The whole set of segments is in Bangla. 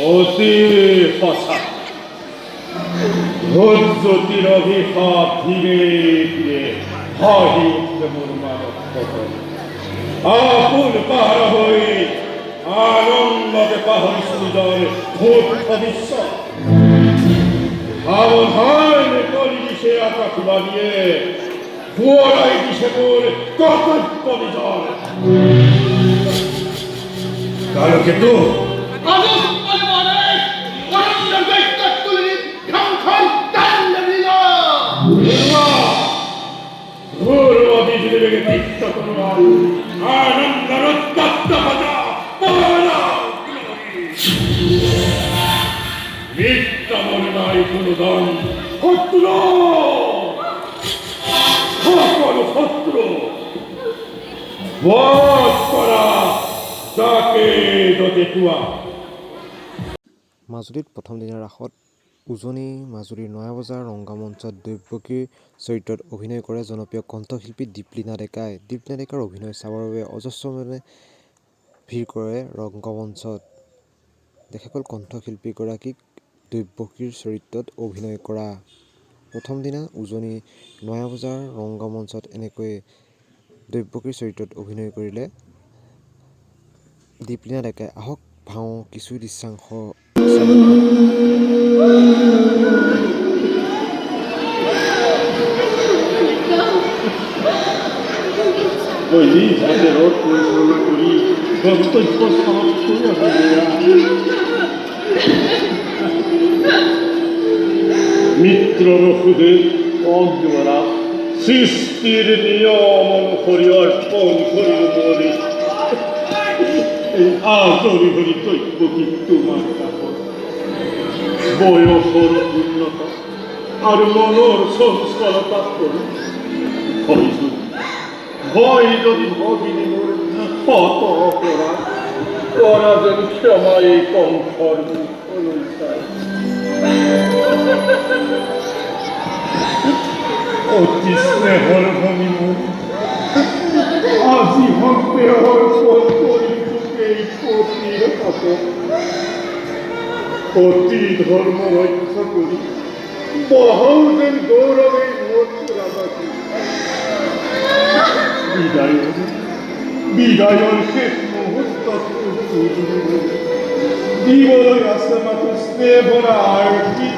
অতি হসা ভোজ্যোতির অভিশাপ ধীরে ধীরে হাহি উঠবে মোর মানব পতন আকুল পাহাড় হয়ে আনন্দকে পাহাড়ি সুজয় ভোট ভবিষ্যৎ আমন হয় করি দিশে আকাশ বানিয়ে ভুয়ারাই দিশে মোর কর্তব্য বিজয় কালকে তো মাজুলীত প্ৰথম দিনাৰ ৰাসত উজনি মাজুলীৰ নয়াবজাৰ ৰংগমঞ্চত দৈৱকীৰ চৰিত্ৰত অভিনয় কৰে জনপ্ৰিয় কণ্ঠশিল্পী দীপলিনা ডেকাই। দীপলিনা ডেকাৰ অভিনয় চাবৰ বাবে অজস্ৰ মানুহে ভিৰ কৰে ৰংগমঞ্চত। দেখা গ'ল কণ্ঠশিল্পীগৰাকীক দৈৱকীৰ চৰিত্ৰত অভিনয় কৰা। প্ৰথম দিনা উজনি নয়াবজাৰ ৰংগমঞ্চত এনেকৈ দৈৱকীৰ চৰিত্ৰত অভিনয় কৰিলে দীপলিনা ডেকাই। আহক ভাও কিছু দৃশ্যাংশ মিত্র রঘুদেব অজ্ঞরা সৃষ্টির নিয়ম অনুসরি অর্পণ করিল বলে এই আজরি হরি দৈবকী তোমার কাপড় বয়সর পূর্ণতা আর মনর সংস্কারতা করি ভয় যদি ভগিনী মোর হত অপরাধ ওরা যেন ক্ষমা এই কণ্ঠর মুখ অতি স্নেহর ভূমি মোর আজীবন দেহর করি এই পতির হাতে অতি ধর্ম রক্ষা করি বহুদিন গৌরবে মোত্রাবাসী বিদায়র শেষ মুহূর্ত জীবন আছে মাত্র স্নেহরা আর কি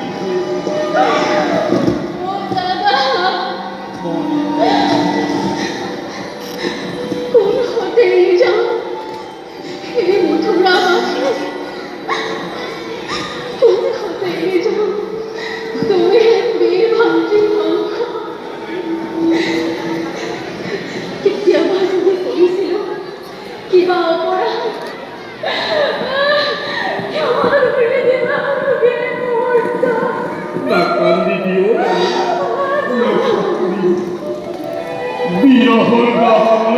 বিরহর গান